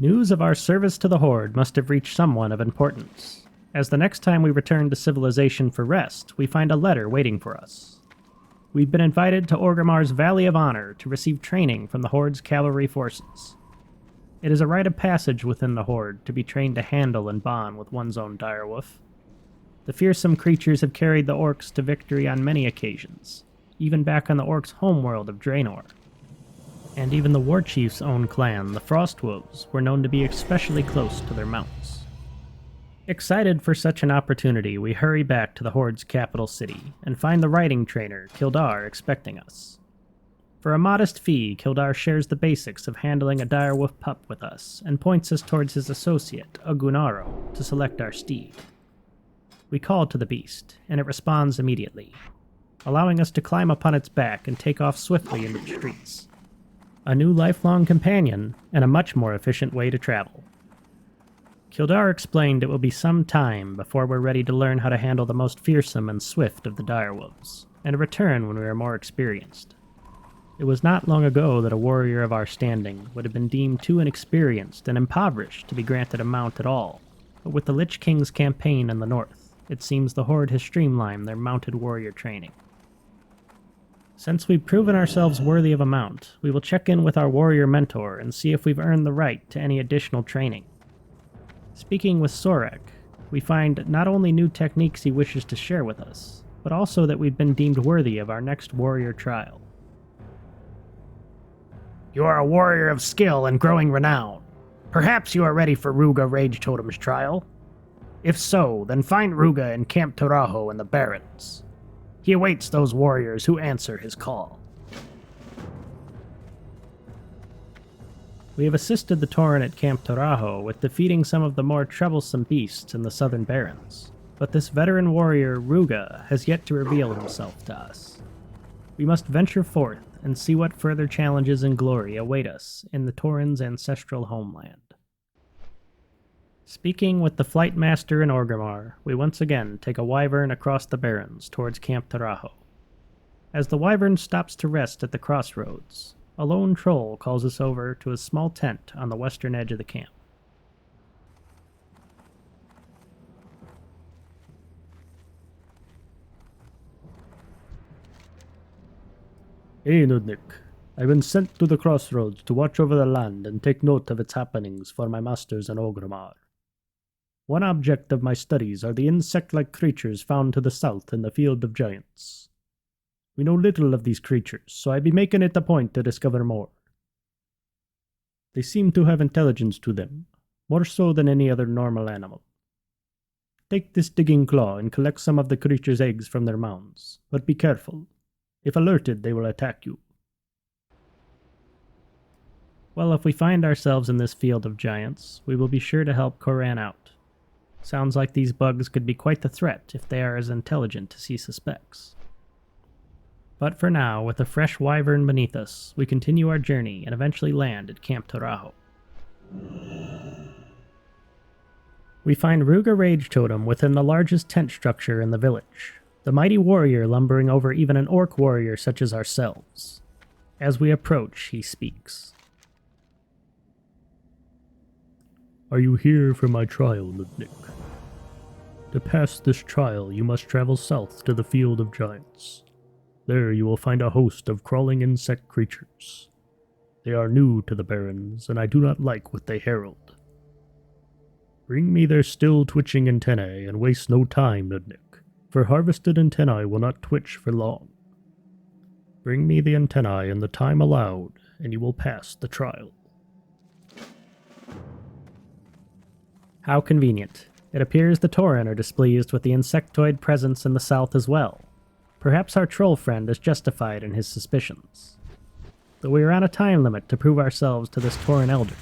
News of our service to the Horde must have reached someone of importance, as the next time we return to civilization for rest, we find a letter waiting for us. We've been invited to Orgrimmar's Valley of Honor to receive training from the Horde's cavalry forces. It is a rite of passage within the Horde to be trained to handle and bond with one's own direwolf. The fearsome creatures have carried the orcs to victory on many occasions, even back on the orcs' homeworld of Draenor. And even the war chief's own clan, the Frostwolves, were known to be especially close to their mounts. Excited for such an opportunity, we hurry back to the Horde's capital city and find the riding trainer, Kildar, expecting us. For a modest fee, Kildar shares the basics of handling a direwolf pup with us and points us towards his associate, Agunaro, to select our steed. We call to the beast, and it responds immediately, allowing us to climb upon its back and take off swiftly into the streets. A new lifelong companion, and a much more efficient way to travel. Kildar explained it will be some time before we're ready to learn how to handle the most fearsome and swift of the direwolves, and return when we are more experienced. It was not long ago that a warrior of our standing would have been deemed too inexperienced and impoverished to be granted a mount at all, but with the Lich King's campaign in the north, it seems the Horde has streamlined their mounted warrior training. Since we've proven ourselves worthy of a mount, we will check in with our warrior mentor and see if we've earned the right to any additional training. Speaking with Sorek, we find not only new techniques he wishes to share with us, but also that we've been deemed worthy of our next warrior trial. You are a warrior of skill and growing renown. Perhaps you are ready for Ruga Rage Totem's trial? If so, then find Ruga in Camp Taraho in the Barrens. He awaits those warriors who answer his call. We have assisted the Tauren at Camp Taraho with defeating some of the more troublesome beasts in the Southern Barrens, but this veteran warrior, Ruga, has yet to reveal himself to us. We must venture forth and see what further challenges and glory await us in the Tauren's ancestral homeland. Speaking with the Flight Master in Orgrimmar, we once again take a wyvern across the Barrens towards Camp Taraho. As the wyvern stops to rest at the crossroads, a lone troll calls us over to a small tent on the western edge of the camp. Hey, Nudnik. I've been sent to the crossroads to watch over the land and take note of its happenings for my masters in Orgrimmar. One object of my studies are the insect-like creatures found to the south in the Field of Giants. We know little of these creatures, so I be making it a point to discover more. They seem to have intelligence to them, more so than any other normal animal. Take this digging claw and collect some of the creatures' eggs from their mounds, but be careful. If alerted, they will attack you. Well, if we find ourselves in this Field of Giants, we will be sure to help Koran out. Sounds like these bugs could be quite the threat if they are as intelligent as he suspects. But for now, with a fresh wyvern beneath us, we continue our journey and eventually land at Camp Taraho. We find Ruga Rage Totem within the largest tent structure in the village, the mighty warrior lumbering over even an orc warrior such as ourselves. As we approach, he speaks. Are you here for my trial, Nudnik? To pass this trial, you must travel south to the Field of Giants. There you will find a host of crawling insect creatures. They are new to the Barrens, and I do not like what they herald. Bring me their still twitching antennae, and waste no time, Nudnik, for harvested antennae will not twitch for long. Bring me the antennae in the time allowed, and you will pass the trial. How convenient. It appears the Tauren are displeased with the insectoid presence in the south as well. Perhaps our troll friend is justified in his suspicions. Though we are on a time limit to prove ourselves to this Tauren elder,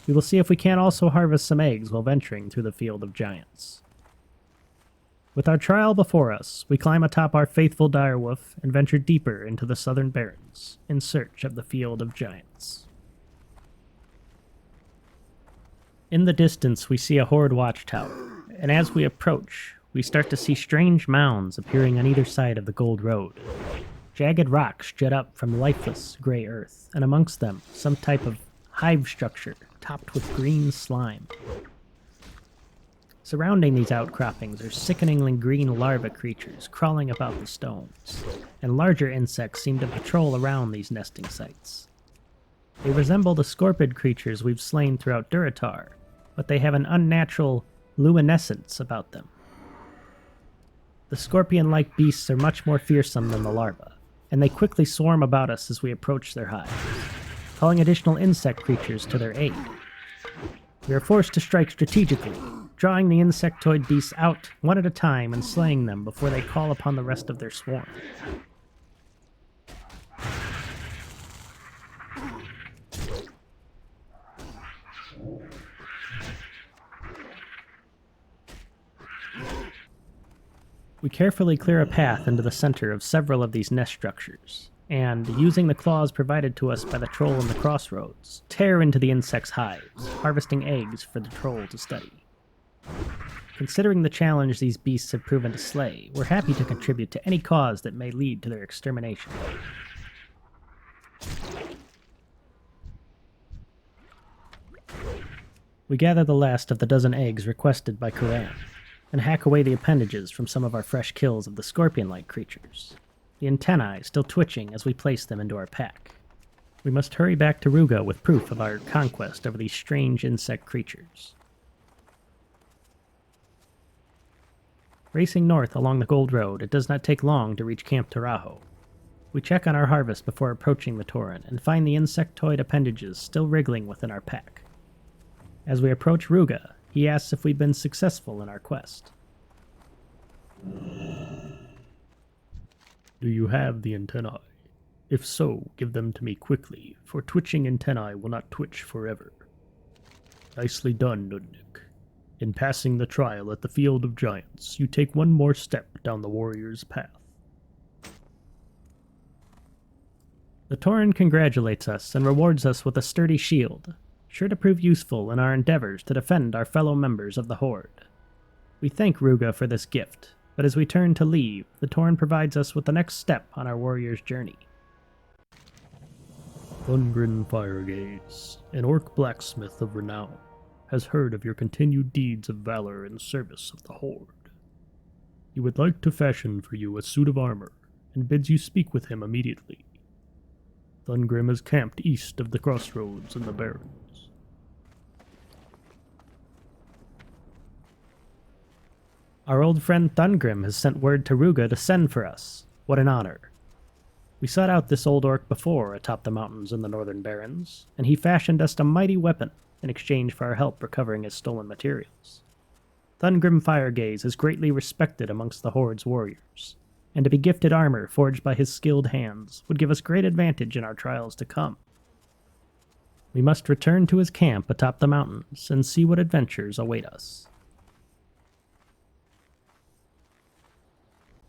we will see if we can't also harvest some eggs while venturing through the Field of Giants. With our trial before us, we climb atop our faithful direwolf and venture deeper into the Southern Barrens in search of the Field of Giants. In the distance, we see a Horde watchtower, and as we approach, we start to see strange mounds appearing on either side of the Gold Road. Jagged rocks jut up from lifeless, gray earth, and amongst them, some type of hive structure topped with green slime. Surrounding these outcroppings are sickeningly green larva creatures crawling about the stones, and larger insects seem to patrol around these nesting sites. They resemble the scorpid creatures we've slain throughout Durotar, but they have an unnatural luminescence about them. The scorpion-like beasts are much more fearsome than the larvae, and they quickly swarm about us as we approach their hives, calling additional insect creatures to their aid. We are forced to strike strategically, drawing the insectoid beasts out one at a time and slaying them before they call upon the rest of their swarm. We carefully clear a path into the center of several of these nest structures, and, using the claws provided to us by the troll in the crossroads, tear into the insects' hives, harvesting eggs for the troll to study. Considering the challenge these beasts have proven to slay, we're happy to contribute to any cause that may lead to their extermination. We gather the last of the dozen eggs requested by Kuran, and hack away the appendages from some of our fresh kills of the scorpion-like creatures, the antennae still twitching as we place them into our pack. We must hurry back to Ruga with proof of our conquest over these strange insect creatures. Racing north along the Gold Road, it does not take long to reach Camp Tarajo. We check on our harvest before approaching the Tauren and find the insectoid appendages still wriggling within our pack. As we approach Ruga, he asks if we've been successful in our quest. Do you have the antennae? If so, give them to me quickly, for twitching antennae will not twitch forever. Nicely done, Nudnik. In passing the trial at the Field of Giants, you take one more step down the warrior's path. The Tauren congratulates us and rewards us with a sturdy shield, sure to prove useful in our endeavors to defend our fellow members of the Horde. We thank Ruga for this gift, but as we turn to leave, the Tauren provides us with the next step on our warrior's journey. Thun'Grim Firegaze, an orc blacksmith of renown, has heard of your continued deeds of valor in service of the Horde. He would like to fashion for you a suit of armor, and bids you speak with him immediately. Thun'Grim is camped east of the crossroads in the Barrens. Our old friend Thun'Grim has sent word to Ruga to send for us. What an honor. We sought out this old orc before atop the mountains in the northern Barrens, and he fashioned us a mighty weapon in exchange for our help recovering his stolen materials. Thun'Grim Firegaze is greatly respected amongst the Horde's warriors, and to be gifted armor forged by his skilled hands would give us great advantage in our trials to come. We must return to his camp atop the mountains and see what adventures await us.